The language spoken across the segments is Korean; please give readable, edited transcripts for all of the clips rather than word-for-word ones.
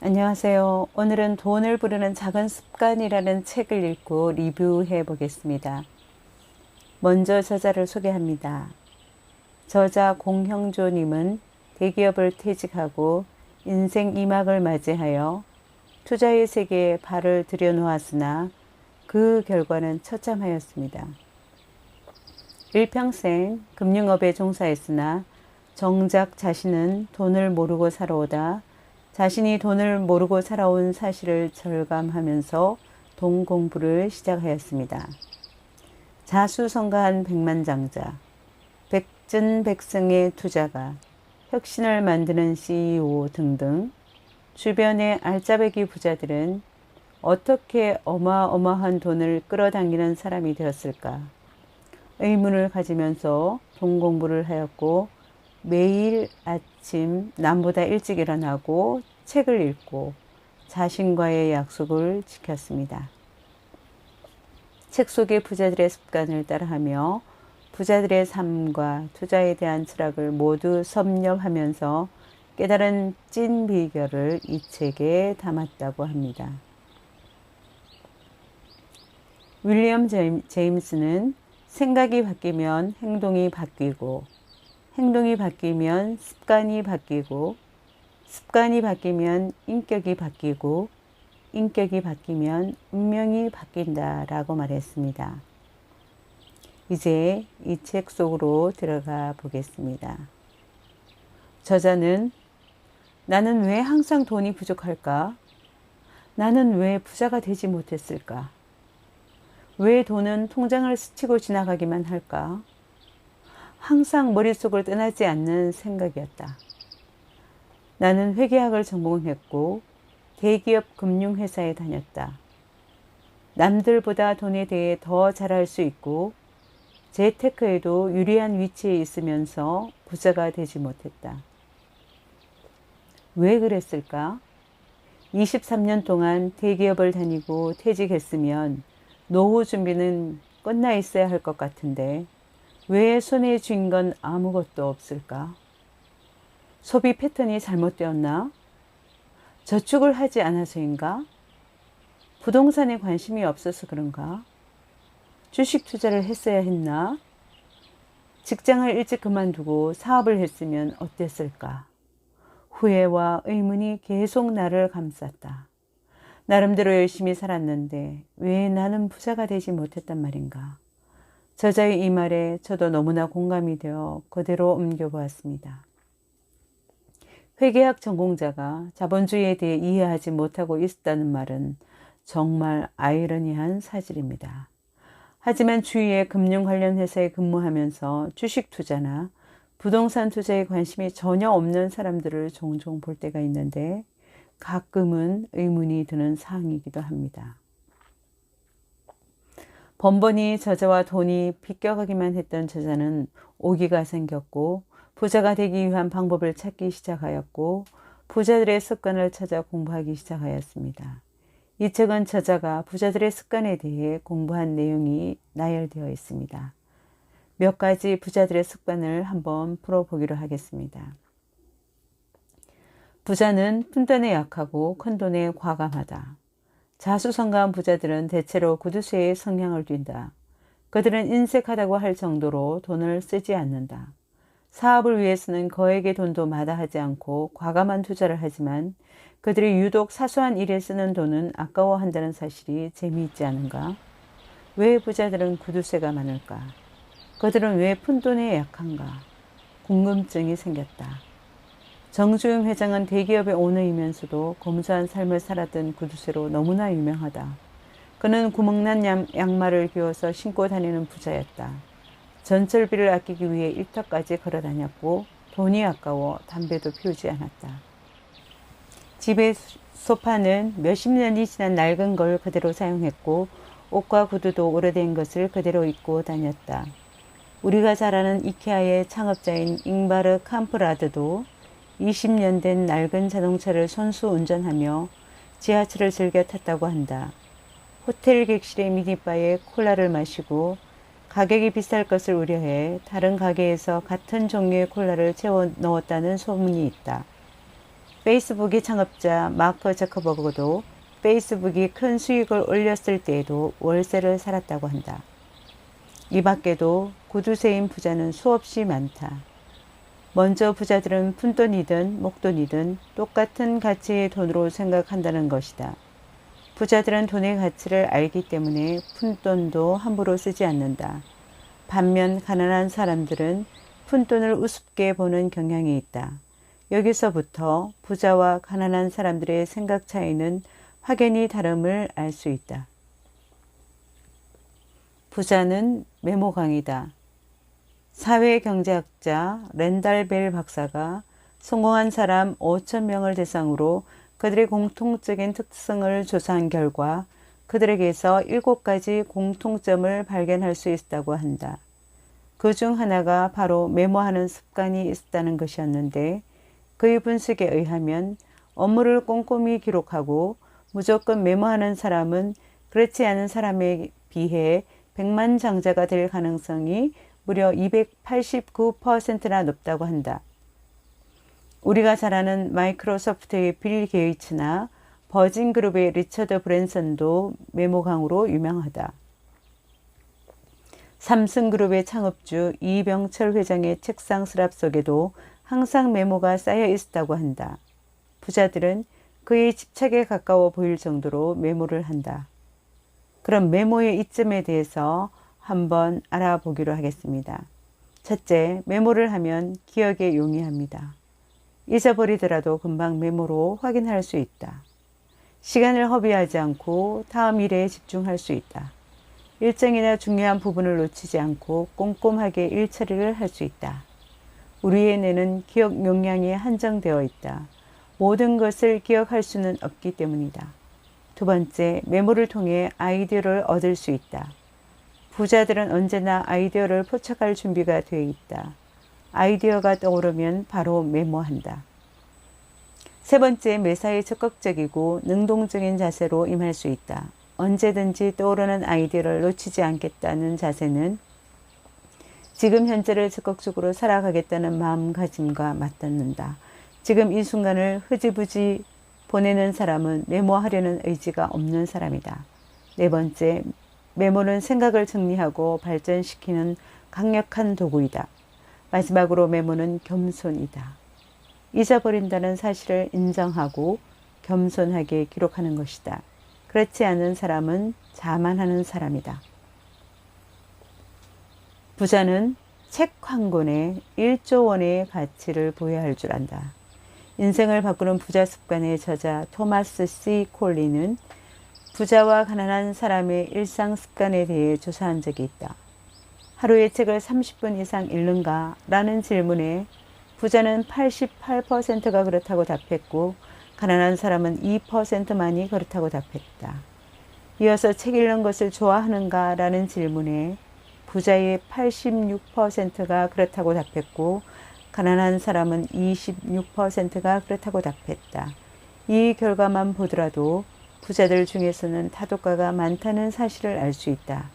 안녕하세요. 오늘은 돈을 부르는 작은 습관이라는 책을 읽고 리뷰해 보겠습니다. 먼저 저자를 소개합니다. 저자 공형조님은 대기업을 퇴직하고 인생 2막을 맞이하여 투자의 세계에 발을 들여놓았으나 그 결과는 처참하였습니다. 일평생 금융업에 종사했으나 정작 자신은 돈을 모르고 살아오다 자신이 돈을 모르고 살아온 사실을 절감하면서 돈 공부를 시작하였습니다. 자수성가한 백만장자, 백전백승의 투자가, 혁신을 만드는 CEO 등등 주변의 알짜배기 부자들은 어떻게 어마어마한 돈을 끌어당기는 사람이 되었을까? 의문을 가지면서 돈 공부를 하였고 매일 아침 남보다 일찍 일어나고 책을 읽고 자신과의 약속을 지켰습니다. 책 속의 부자들의 습관을 따라하며 부자들의 삶과 투자에 대한 철학을 모두 섭렵하면서 깨달은 찐 비결을 이 책에 담았다고 합니다. 윌리엄 제임스는 생각이 바뀌면 행동이 바뀌고 행동이 바뀌면 습관이 바뀌고 습관이 바뀌면 인격이 바뀌고 인격이 바뀌면 운명이 바뀐다라고 말했습니다. 이제 이 책 속으로 들어가 보겠습니다. 저자는 나는 왜 항상 돈이 부족할까? 나는 왜 부자가 되지 못했을까? 왜 돈은 통장을 스치고 지나가기만 할까? 항상 머릿속을 떠나지 않는 생각이었다. 나는 회계학을 전공했고 대기업 금융회사에 다녔다. 남들보다 돈에 대해 더 잘할 수 있고 재테크에도 유리한 위치에 있으면서 부자가 되지 못했다. 왜 그랬을까? 23년 동안 대기업을 다니고 퇴직했으면 노후 준비는 끝나 있어야 할 것 같은데 왜 손에 쥔 건 아무것도 없을까? 소비 패턴이 잘못되었나? 저축을 하지 않아서인가? 부동산에 관심이 없어서 그런가? 주식 투자를 했어야 했나? 직장을 일찍 그만두고 사업을 했으면 어땠을까? 후회와 의문이 계속 나를 감쌌다. 나름대로 열심히 살았는데 왜 나는 부자가 되지 못했단 말인가? 저자의 이 말에 저도 너무나 공감이 되어 그대로 옮겨보았습니다. 회계학 전공자가 자본주의에 대해 이해하지 못하고 있었다는 말은 정말 아이러니한 사실입니다. 하지만 주위에 금융 관련 회사에 근무하면서 주식 투자나 부동산 투자에 관심이 전혀 없는 사람들을 종종 볼 때가 있는데 가끔은 의문이 드는 사항이기도 합니다. 번번이 저자와 돈이 비껴가기만 했던 저자는 오기가 생겼고 부자가 되기 위한 방법을 찾기 시작하였고 부자들의 습관을 찾아 공부하기 시작하였습니다. 이 책은 저자가 부자들의 습관에 대해 공부한 내용이 나열되어 있습니다. 몇 가지 부자들의 습관을 한번 풀어보기로 하겠습니다. 부자는 푼돈에 약하고 큰돈에 과감하다. 자수성가한 부자들은 대체로 구두쇠의 성향을 띈다. 그들은 인색하다고 할 정도로 돈을 쓰지 않는다. 사업을 위해서는 거액의 돈도 마다하지 않고 과감한 투자를 하지만 그들이 유독 사소한 일에 쓰는 돈은 아까워한다는 사실이 재미있지 않은가? 왜 부자들은 구두쇠가 많을까? 그들은 왜 푼돈에 약한가? 궁금증이 생겼다. 정주영 회장은 대기업의 오너이면서도 검소한 삶을 살았던 구두쇠로 너무나 유명하다. 그는 구멍난 양말을 끼워서 신고 다니는 부자였다. 전철비를 아끼기 위해 일터까지 걸어 다녔고 돈이 아까워 담배도 피우지 않았다. 집의 소파는 몇십 년이 지난 낡은 걸 그대로 사용했고 옷과 구두도 오래된 것을 그대로 입고 다녔다. 우리가 잘 아는 이케아의 창업자인 잉바르 캄프라드도 20년 된 낡은 자동차를 손수 운전하며 지하철을 즐겨 탔다고 한다. 호텔 객실의 미니바에 콜라를 마시고 가격이 비쌀 것을 우려해 다른 가게에서 같은 종류의 콜라를 채워 넣었다는 소문이 있다. 페이스북의 창업자 마크 저커버그도 페이스북이 큰 수익을 올렸을 때에도 월세를 살았다고 한다. 이 밖에도 구두쇠인 부자는 수없이 많다. 먼저 부자들은 푼돈이든 목돈이든 똑같은 가치의 돈으로 생각한다는 것이다. 부자들은 돈의 가치를 알기 때문에 푼돈도 함부로 쓰지 않는다. 반면 가난한 사람들은 푼돈을 우습게 보는 경향이 있다. 여기서부터 부자와 가난한 사람들의 생각 차이는 확연히 다름을 알 수 있다. 부자는 메모강이다. 사회경제학자 렌달 벨 박사가 성공한 사람 5,000명을 대상으로 그들의 공통적인 특성을 조사한 결과 그들에게서 7가지 공통점을 발견할 수 있다고 한다. 그 중 하나가 바로 메모하는 습관이 있었다는 것이었는데 그의 분석에 의하면 업무를 꼼꼼히 기록하고 무조건 메모하는 사람은 그렇지 않은 사람에 비해 백만장자가 될 가능성이 무려 289%나 높다고 한다. 우리가 잘 아는 마이크로소프트의 빌 게이츠나 버진그룹의 리처드 브랜선도 메모강으로 유명하다. 삼성그룹의 창업주 이병철 회장의 책상 서랍 속에도 항상 메모가 쌓여 있었다고 한다. 부자들은 그의 집착에 가까워 보일 정도로 메모를 한다. 그럼 메모의 이점에 대해서 한번 알아보기로 하겠습니다. 첫째, 메모를 하면 기억에 용이합니다. 잊어버리더라도 금방 메모로 확인할 수 있다. 시간을 허비하지 않고 다음 일에 집중할 수 있다. 일정이나 중요한 부분을 놓치지 않고 꼼꼼하게 일 처리를 할 수 있다. 우리의 뇌는 기억 용량이 한정되어 있다. 모든 것을 기억할 수는 없기 때문이다. 두 번째, 메모를 통해 아이디어를 얻을 수 있다. 부자들은 언제나 아이디어를 포착할 준비가 되어 있다. 아이디어가 떠오르면 바로 메모한다. 세 번째, 매사에 적극적이고 능동적인 자세로 임할 수 있다. 언제든지 떠오르는 아이디어를 놓치지 않겠다는 자세는 지금 현재를 적극적으로 살아가겠다는 마음가짐과 맞닿는다. 지금 이 순간을 흐지부지 보내는 사람은 메모하려는 의지가 없는 사람이다. 네 번째, 메모는 생각을 정리하고 발전시키는 강력한 도구이다. 마지막으로 메모는 겸손이다. 잊어버린다는 사실을 인정하고 겸손하게 기록하는 것이다. 그렇지 않은 사람은 자만하는 사람이다. 부자는 책 한 권에 1조 원의 가치를 부여할 줄 안다. 인생을 바꾸는 부자 습관의 저자 토마스 C. 콜리는 부자와 가난한 사람의 일상 습관에 대해 조사한 적이 있다. 하루에 책을 30분 이상 읽는가? 라는 질문에 부자는 88%가 그렇다고 답했고 가난한 사람은 2%만이 그렇다고 답했다. 이어서 책 읽는 것을 좋아하는가? 라는 질문에 부자의 86%가 그렇다고 답했고 가난한 사람은 26%가 그렇다고 답했다. 이 결과만 보더라도 부자들 중에서는 타독가가 많다는 사실을 알 수 있다.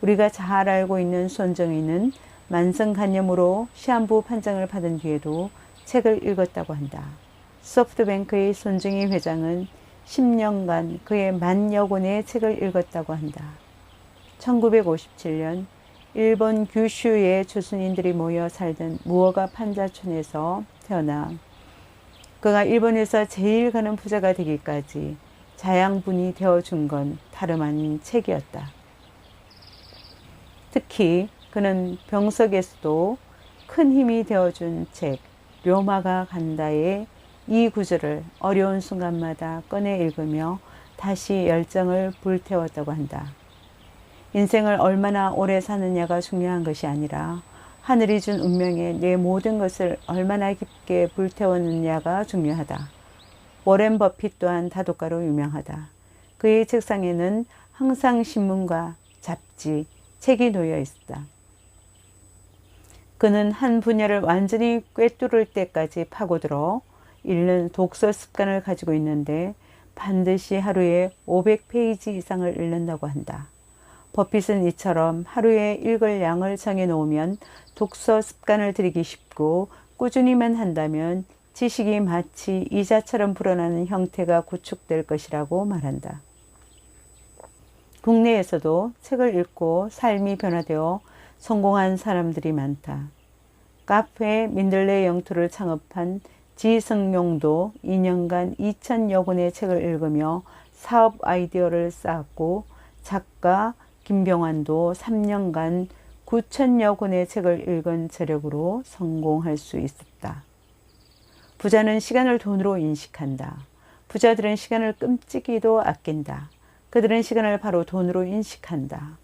우리가 잘 알고 있는 손정희는 만성간염으로 시한부 판정을 받은 뒤에도 책을 읽었다고 한다. 소프트뱅크의 손정희 회장은 10년간 그의 10,000여 권의 책을 읽었다고 한다. 1957년 일본 규슈의 조선인들이 모여 살던 무허가 판자촌에서 태어나 그가 일본에서 제일 가는 부자가 되기까지 자양분이 되어준 건 다름 아닌 책이었다. 특히 그는 병석에서도 큰 힘이 되어준 책 료마가 간다의 이 구절을 어려운 순간마다 꺼내 읽으며 다시 열정을 불태웠다고 한다. 인생을 얼마나 오래 사느냐가 중요한 것이 아니라 하늘이 준 운명에 내 모든 것을 얼마나 깊게 불태웠느냐가 중요하다. 워렌 버핏 또한 다독가로 유명하다. 그의 책상에는 항상 신문과 잡지, 책이 놓여 있었다. 그는 한 분야를 완전히 꿰뚫을 때까지 파고들어 읽는 독서 습관을 가지고 있는데 반드시 하루에 500페이지 이상을 읽는다고 한다. 버핏은 이처럼 하루에 읽을 양을 정해 놓으면 독서 습관을 들이기 쉽고 꾸준히만 한다면 지식이 마치 이자처럼 불어나는 형태가 구축될 것이라고 말한다. 국내에서도 책을 읽고 삶이 변화되어 성공한 사람들이 많다. 카페 민들레 영토를 창업한 지승용도 2년간 2,000여 권의 책을 읽으며 사업 아이디어를 쌓았고, 작가 김병환도 3년간 9,000여 권의 책을 읽은 저력으로 성공할 수 있었다. 부자는 시간을 돈으로 인식한다. 부자들은 시간을 끔찍이도 아낀다. 그들은 시간을 바로 돈으로 인식한다.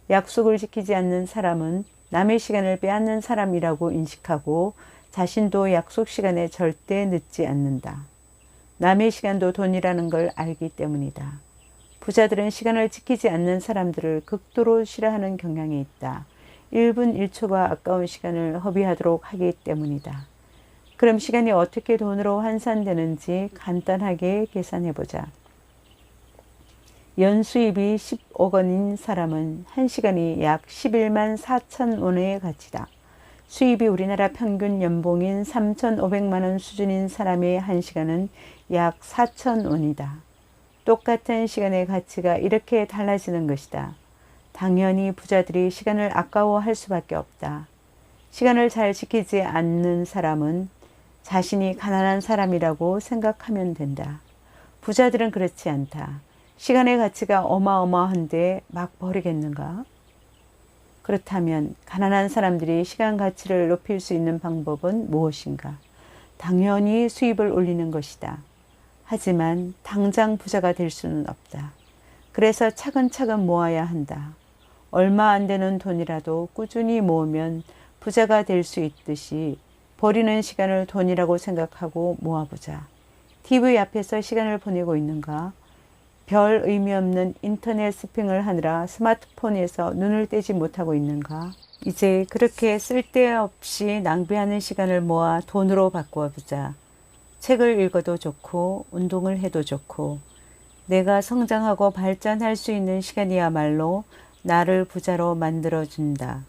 약속을 지키지 않는 사람은 남의 시간을 빼앗는 사람이라고 인식하고 자신도 약속 시간에 절대 늦지 않는다. 남의 시간도 돈이라는 걸 알기 때문이다. 부자들은 시간을 지키지 않는 사람들을 극도로 싫어하는 경향이 있다. 1분 1초가 아까운 시간을 허비하도록 하기 때문이다. 그럼 시간이 어떻게 돈으로 환산되는지 간단하게 계산해보자. 연수입이 10억 원인 사람은 1시간이 약 11만 4천 원의 가치다. 수입이 우리나라 평균 연봉인 3,500만 원 수준인 사람의 1시간은 약 4천 원이다. 똑같은 시간의 가치가 이렇게 달라지는 것이다. 당연히 부자들이 시간을 아까워할 수밖에 없다. 시간을 잘 지키지 않는 사람은 자신이 가난한 사람이라고 생각하면 된다. 부자들은 그렇지 않다. 시간의 가치가 어마어마한데 막 버리겠는가? 그렇다면 가난한 사람들이 시간 가치를 높일 수 있는 방법은 무엇인가? 당연히 수입을 올리는 것이다. 하지만 당장 부자가 될 수는 없다. 그래서 차근차근 모아야 한다. 얼마 안 되는 돈이라도 꾸준히 모으면 부자가 될 수 있듯이 버리는 시간을 돈이라고 생각하고 모아보자. TV 앞에서 시간을 보내고 있는가? 별 의미 없는 인터넷 서핑을 하느라 스마트폰에서 눈을 떼지 못하고 있는가? 이제 그렇게 쓸데없이 낭비하는 시간을 모아 돈으로 바꾸어 보자. 책을 읽어도 좋고 운동을 해도 좋고 내가 성장하고 발전할 수 있는 시간이야말로 나를 부자로 만들어준다.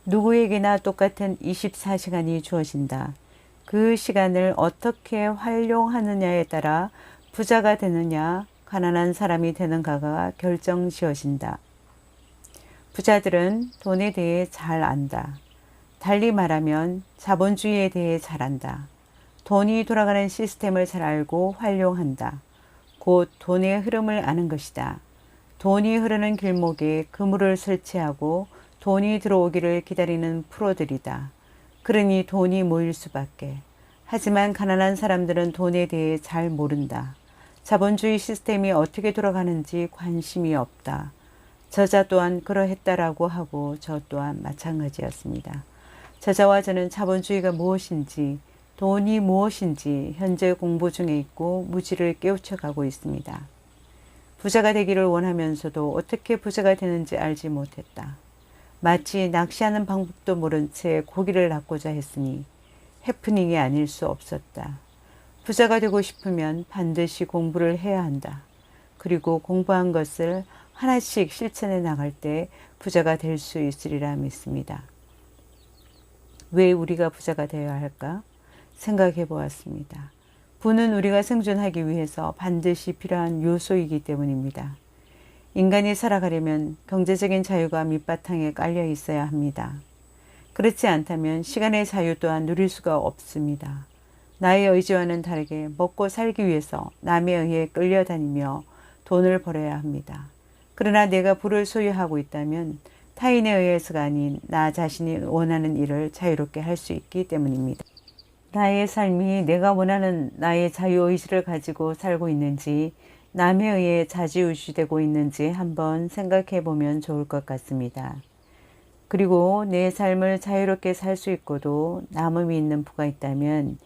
누구에게나 똑같은 24시간이 주어진다. 그 시간을 어떻게 활용하느냐에 따라 부자가 되느냐 가난한 사람이 되는가가 결정지어진다. 부자들은 돈에 대해 잘 안다. 달리 말하면 자본주의에 대해 잘 안다. 돈이 돌아가는 시스템을 잘 알고 활용한다. 곧 돈의 흐름을 아는 것이다. 돈이 흐르는 길목에 그물을 설치하고 돈이 들어오기를 기다리는 프로들이다. 그러니 돈이 모일 수밖에. 하지만 가난한 사람들은 돈에 대해 잘 모른다. 자본주의 시스템이 어떻게 돌아가는지 관심이 없다. 저자 또한 그러했다라고 하고 저 또한 마찬가지였습니다. 저자와 저는 자본주의가 무엇인지, 돈이 무엇인지 현재 공부 중에 있고 무지를 깨우쳐가고 있습니다. 부자가 되기를 원하면서도 어떻게 부자가 되는지 알지 못했다. 마치 낚시하는 방법도 모른 채 고기를 낚고자 했으니 해프닝이 아닐 수 없었다. 부자가 되고 싶으면 반드시 공부를 해야 한다. 그리고 공부한 것을 하나씩 실천해 나갈 때 부자가 될 수 있으리라 믿습니다. 왜 우리가 부자가 되어야 할까? 생각해 보았습니다. 부는 우리가 생존하기 위해서 반드시 필요한 요소이기 때문입니다. 인간이 살아가려면 경제적인 자유가 밑바탕에 깔려 있어야 합니다. 그렇지 않다면 시간의 자유 또한 누릴 수가 없습니다. 나의 의지와는 다르게 먹고 살기 위해서 남에 의해 끌려다니며 돈을 벌어야 합니다. 그러나 내가 부를 소유하고 있다면 타인에 의해서가 아닌 나 자신이 원하는 일을 자유롭게 할 수 있기 때문입니다. 나의 삶이 내가 원하는 나의 자유의지를 가지고 살고 있는지 남에 의해 좌지우지되고 있는지 한번 생각해 보면 좋을 것 같습니다. 그리고 내 삶을 자유롭게 살 수 있고도 남음이 있는 부가 있다면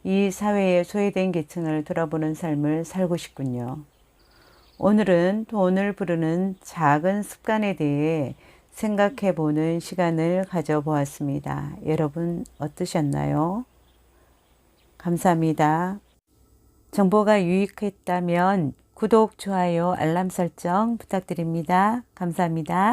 이 사회의 소외된 계층을 돌아보는 삶을 살고 싶군요. 오늘은 돈을 부르는 작은 습관에 대해 생각해 보는 시간을 가져보았습니다. 여러분 어떠셨나요? 감사합니다. 정보가 유익했다면 구독, 좋아요, 알람 설정 부탁드립니다. 감사합니다.